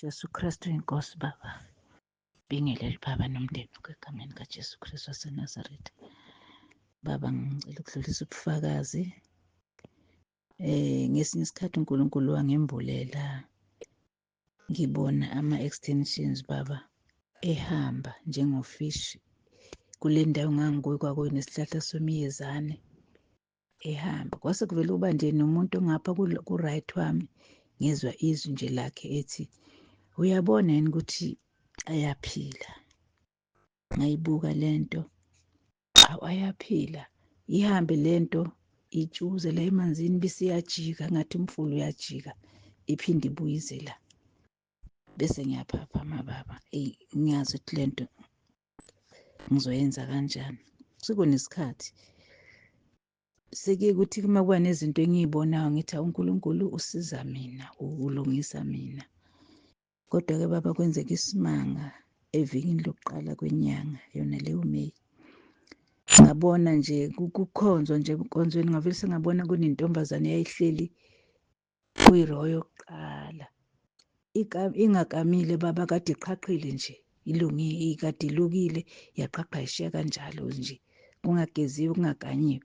Jesu Kristu inkosi Baba. Bingeleli Baba nomndeni egameni kaJesu Kristu waseNazaretha. Baba, ngicela ukudlulisa ubufakazi. Ngesinye isikhathi uNkulunkulu wangembulela. Ngibona ama-extensions Baba ehamba njengofishi kule ndawo ngangikuyo kwakunesihlahla somyezane ehamba. Kwase kuvele uba nje nomuntu ongapha ku-right wami ngezwa izwi nje lakhe ethi, uyabona yini ukuthi ayaphila? Ngayibuka lento, awu ayaphila. Ihambe lento itshuze la emanzini bisiyajika ngathi umfula uyajika iphinde ibuyize la. Bese ngiyaphaphama Baba, ngiyazi ukuthi lento ngizoyenza kanjani. Sekunesikhathi sekuye kuthi uma kuba nezinto engiyibonayo ngithi uNkulunkulu usiza mina, ulungisa mina. Kodwa-ke Baba, kwenzeka isimanga evikini lokuqala kwenyanga yona leyo Meyi. Ngabona nje kukhonzwa nje enkonzweni ngavele sengabona kunentombazane eyayihleli kwi-row yokuqala. Ingakamile Baba, kade iqhaqhile nje kade ilukile yaqhaqha ishiya kanjalo nje kungageziwe kungaganyiwe.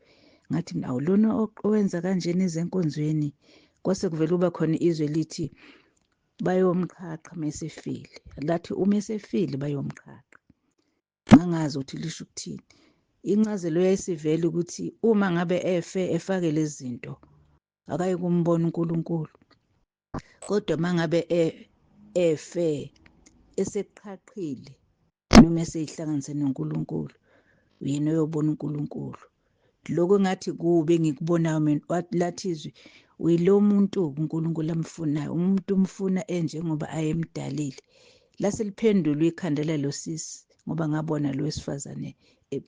Ngathi awu lona owenza kanjena ezenkonzweni. Kwase kuvele uba khona izwe lithi bayomqhaqha mesefile. Lathi uma esefile bayomqhaqha. Ngangazi ukuthi lisho ukuthini. Incazelo yayisivele ukuthi uma ngabe efe efake lezi zinto akayi kumbona uNkulunkulu. Kodwa uma ngabe efe eseqhaqhile noma eseyihlanganise noNkulunkulu, uyena oyobona uNkulunkulu. Lokho engathi kubi engikubonayo mina lathi izwi uyilo muntu-ke uNkulunkulu amfunayo. Umuntu umfuna enjengoba ayemdalile. Lase liphendulwa ikhanda lalo sisi ngoba ngabona lo wesifazane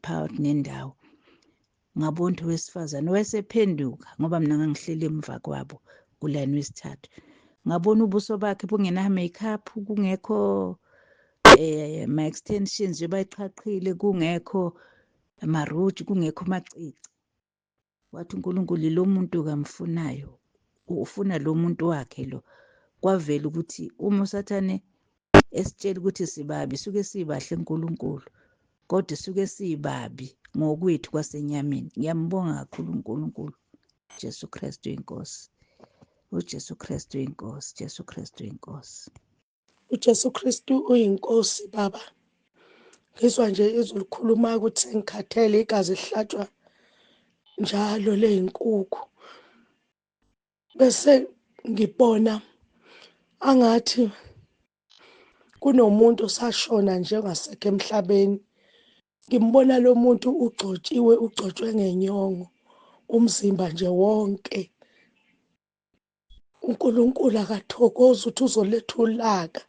phakathi nendawo. Ngabona ukuthi owesifazane wayesephenduka ngoba mina ngangihleli emva kwabo kulayini wesithathu. Ngabona ubuso bakhe bungena-makeup, kungekho ama-extensions nje bayiqhaqhile, kungekho amaruji, kungekho macici. Wathi uNkulunkulu lo muntu-ke amfunayo, ufuna lo muntu wakhe lo. Kwavela ukuthi uma usathane esitshela ukuthi sibabi suke sibahle kuNkulunkulu, kodwa suke sibabi ngokwethu kwasenyameni. Ngiyambonga kakhulu uNkulunkulu. Jesu Kristu inkosi. uJesu Kristu inkosi. Jesu Kristu inkosi. uJesu Kristu uyinkosi Baba. Ngizwa nje izwi likhuluma ukuthi sengikhathele igazi lihlatshwa njalo leyinkukhu. Bese ngibona angathi kunomuntu sashona nje ongasekho emhlabeni. Ngimbona lo muntu ugcotshwe ngenyongo umzimba nje wonke. uNkulunkulu akathokoza ukuthi uzoletha ulaka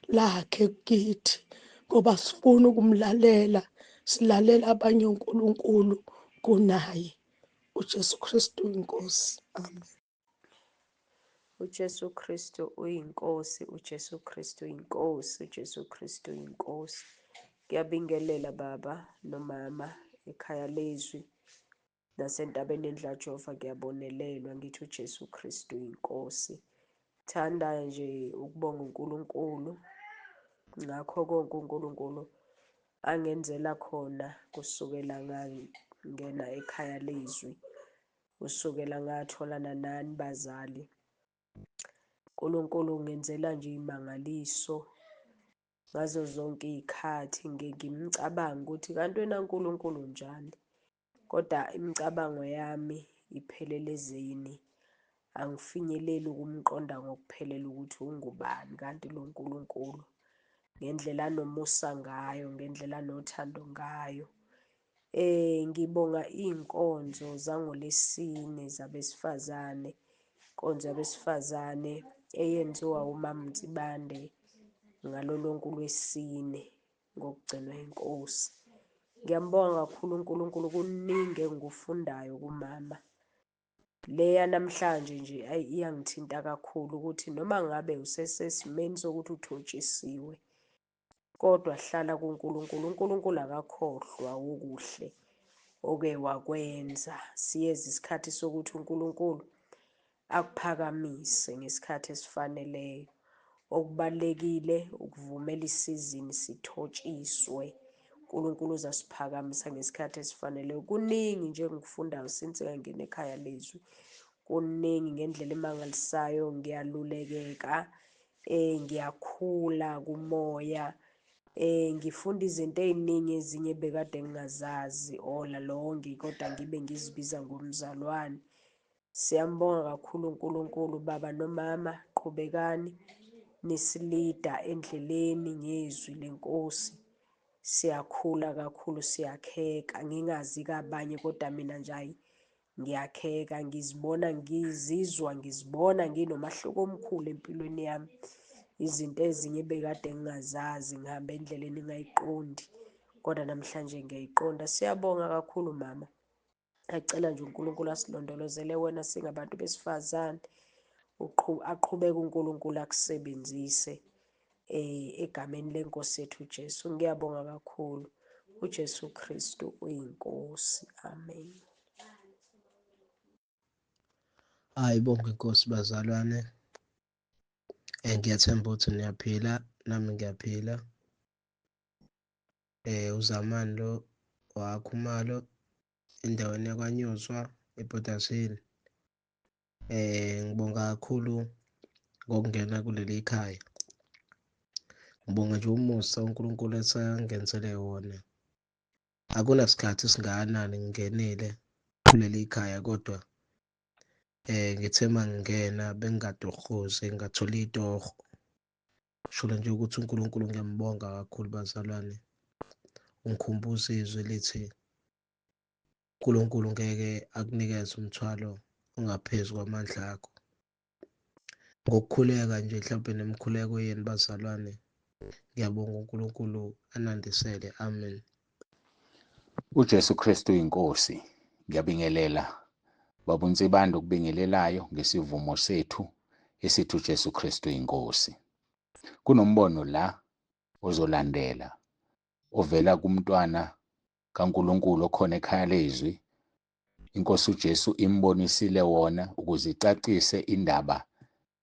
lakhe kithi ngoba sifuna ukumlalela, silalela abanye uNkulunkulu kunaye. uJesu Kristu inkosi. Amen. uJesu Kristu uyinkosi, uJesu Kristu inkosi, uJesu Kristu inkosi. Ngiyabingelela baba nomama ekhaya lezwi nasentabeni eNdla-Jova, ngiyabonelelwa ngithi uJesu Kristu inkosi. Thanda nje ukubonga uNkulunkulu ngakho konke uNkulunkulu angenzela khona kusukela ngangena ekhaya lezwi, kusukela ngatholana nani bazali. uNkulunkulu ungenzela nje imangaliso ngazo zonke iy'khathi. Ngimcabanga ukuthi kanti wena Nkulunkulu njani, kodwa imicabango yami iphelelezeni. Angifinyeleli ukumqonda ngokuphelele ukuthi ungubani kanti lo Nkulunkulu, ngendlela anomusa ngayo, ngendlela anothando ngayo. Ngibonga iy'nkonzo zangoLwesine zabesifazane, inkonzo yabesifazane eyenziwa uMama Mtsibande ngalo lonke uLwesine ngokugcinwa inkosi. Ngiyambonga kakhulu uNkulunkulu, kuningi engikufundayo kumama. Leya namhlanje nje iyangithinta kakhulu ukuthi noma ngabe usesesimeni sokuthi uthotshisiwe, kodwa hlala kuNkulunkulu. uNkulunkulu akakhohlwa ukuhle oke wakwenza. Siyeza isikhathi sokuthi uNkulunkulu akuphakamise ngesikhathi esifaneleyo. Okubalulekile ukuvumela isizini sithotshiswe. uNkulunkulu uzasiphakamisa ngesikhathi esifanele. Kuningi nje engikufundayo since ngangena ekhaya lezwi. Kuningi ngendlela emangalisayo, ngiyalulekeka, ngiyakhula kumoya. Ngifunda izinto ey'ningi ezinye bekade ngingazazi ola lonke, kodwa ngibe ngizibiza ngomzalwane. Siyambonga kakhulu uNkulunkulu. Baba nomama, qhubekani nisilida endleleni ngezwi lenkosi. Siyakhula kakhulu, siyakheka. Ngingazi kabanye kodwa mina nje hayi ngiyakheka, ngizibona nginomahluko omkhulu empilweni yami. Izinto ezinye bekade ngingazazi, ngihamba endleleni engayiqondi, kodwa namhlanje ngiyayiqonda. Siyabonga kakhulu mama. Ngiyacela nje uNkulunkulu asilondolozele wena singabantu besifazane. Aqhubeke uNkulunkulu akusebenzise egameni lenkosi yethu uJesu. Ngiyabonga kakhulu. uJesu Kristu uyinkosi. Amen. Bonke inkosi bazalwane. Ngiyathemba ukuthi niyaphila, nami ngiyaphila. uZamani lo waKhumalo endaweni yakwaNyuzwa eBodasini. Ngibonga kakhulu ngokungena kuleli khaya. Ngibonga nje umusa uNkulunkulu esangenzele wona. Akunasikhathi singakanani ngingenile kuleli khaya, kodwa ngithe mangingena bengingadohozi, ngingatholi itoho. Sholo nje ukuthi uNkulunkulu ngiyambonga kakhulu bazalwane. Ungikhumbuza izwi lithi uNkulunkulu ngeke akunikeze umthwalo ongaphezu kwamandla akho. Ngokukhuleka nje mhlawumbe nemikhuleko yenu bazalwane, ngiyabonga uNkulunkulu anandisele. Amen. uJesu Kristu inkosi. Ngiyabingelela Baba uNsibanda okubingelelayo ngesivumo sethu esithi uJesu Kristu inkosi. Kunombono la ozolandela ovela kumntwana kaNkulunkulu okhona ekhaya lezwi. Inkosi uJesu imbonisile wona ukuze icacise indaba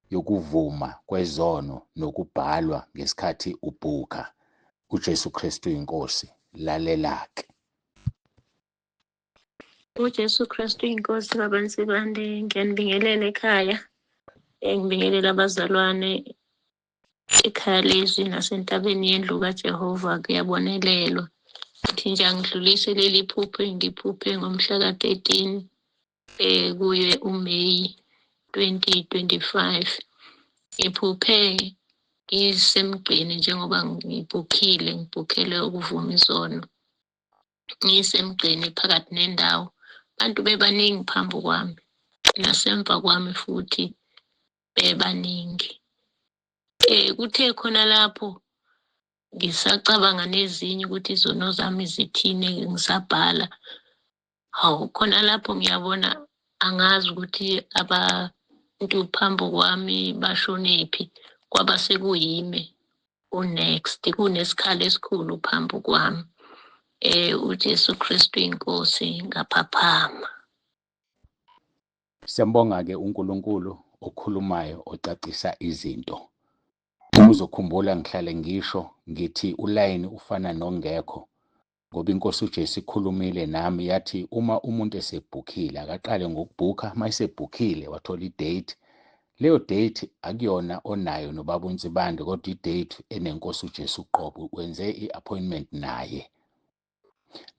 yokuvuma kwezono nokubhalwa ngesikhathi ubhuka. uJesu Kristu inkosi. Lalela-ke. uJesu Kristu inkosi. Baba Nsibande, ngiyanibingelela ekhaya. Ngibingelela abazalwane ekhaya lezwi nasentabeni yendlu kaJehova. Kuyabonelelwa ukuthi nje angidlulise leli phupho engiphuphe ngomhla ka-13 kuye uMeyi 2025. Ngiphuphe ngisemgqeni njengoba ngibhukhele ukuvuma izono. Ngisemgqeni phakathi nendawo, abantu bebaningi phambi kwami nasemva kwami futhi bebaningi. Kuthe khona lapho ngisacabanga nezinye ukuthi izono zami zithini, ngisabhala. Hawu, khona lapho ngiyabona angazi ukuthi abantu phambi kwami bashonephi, kwaba sekuyimi unext, kunesikhala esikhulu phambi kwami. uJesu Kristu inkosi, ngaphaphama. Siyambonga-ke uNkulunkulu okhulumayo ocacisa izinto. Uma uzokhumbula ngihlale ngisho ngithi ulayini ufana nongekho, ngoba inkosi uJesu ikhulumile nami yathi uma umuntu esebhukhile akaqale ngokubhukha. Uma esebhukhile wathola idate, leyo date akuyona onayo noBaba uNsibande, kodwa idate enenkosi uJesu uqobo. Wenze i-appointment naye.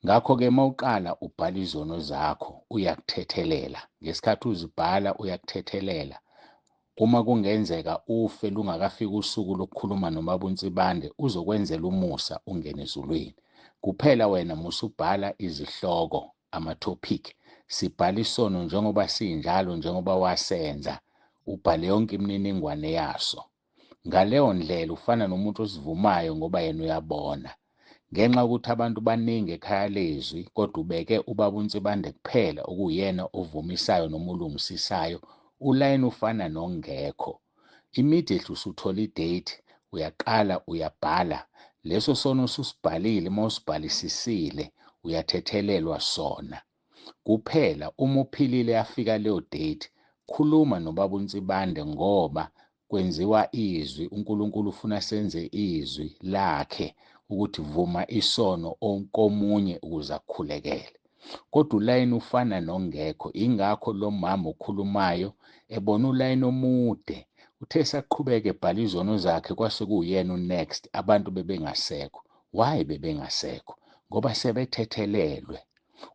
Ngakho-ke uma uqala ubhala izono zakho uyakuthethelela. Ngesikhathi uzibhala uyakuthethelela. Uma kungenzeka ufe lungakafika usuku lokukhuluma noBaba uNsibande, uzokwenzela umusa ungene ezulwini. Kuphela wena musubhala izihloko, amatopic. Sibhala isono njengoba sinjalo, njengoba wasenza. Ubhale yonke imininingwane yaso. Ngaleyo ndlela ufana nomuntu osivumayo ngoba yena uyabona. Ngenxa yokuthi abantu baningi ekhaya lezwi, kodwa ubeke uBaba uNsibande kuphela okuyena ovumisayo noma ulungisisayo, ulayini ufana nongekho. Immediately usuthola idate, uyaqala uyabhala. Leso sono ususibhalile, uma usibhalisisile uyathethelelwa sona. Kuphela uma uphilile yafika leyo date, khuluma noBaba uNsibande ngoba kwenziwa izwi, uNkulunkulu ufuna senze izwi lakhe ukuthi vuma isono komunye ukuze akukhulekele. Kodwa ulayini ufana nongekho, ingakho lo mama okhulumayo ebona ulayini omude, uthe saqhubeka ebhala izono zakhe kwase kuyena unext, abantu bebengasekho. Why bebengasekho? Ngoba sebethethelelwe.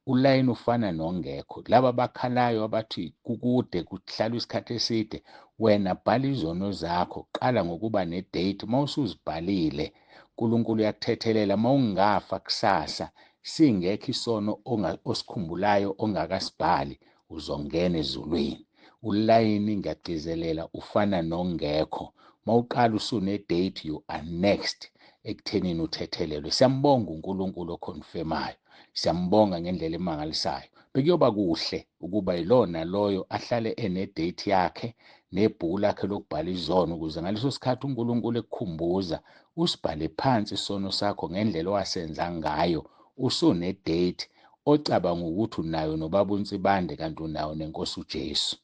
Ulayini ufana nongekho. Laba abakhalayo abathi kukude kuhlalwa isikhathi eside, wena bhala izono zakho, qala ngokuba nedate. Mawusuzibhalile, uNkulunkulu uyakuthethelela. Mawungafa kusasa singekho isono osikhumbulayo ongakasibhali, uzongena ezulwini. Ulayini ngiyagcizelela ufana nongekho. Mawuqala usunedate, you are next ekuthenini uthethelelwe. Siyambonga uNkulunkulu okhonfemayo. Siyambonga ngendlela emangalisayo. Bekuyoba kuhle ukuba ilona loyo ahlale enedate yakhe nebhuku lakhe lokubhala izono, ukuze ngaleso sikhathi uNkulunkulu ekukhumbuza usibhale phansi isono sakho ngendlela owasenza ngayo. Usunedate ocabanga ukuthi unayo noBaba uNsibande kanti unayo neNkosi uJesu.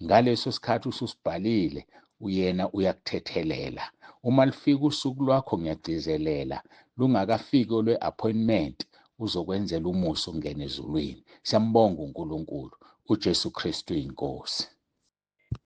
Ngaleso sikhathi ususibhalile, uyena uyakuthethelela. Uma lifika usuku lwakho, ngiyagcizelela lungakafiki olwe-appointment, uzokwenzela umusa ungene ezulwini. Siyambonga uNkulunkulu. uJesu Kristu inkosi.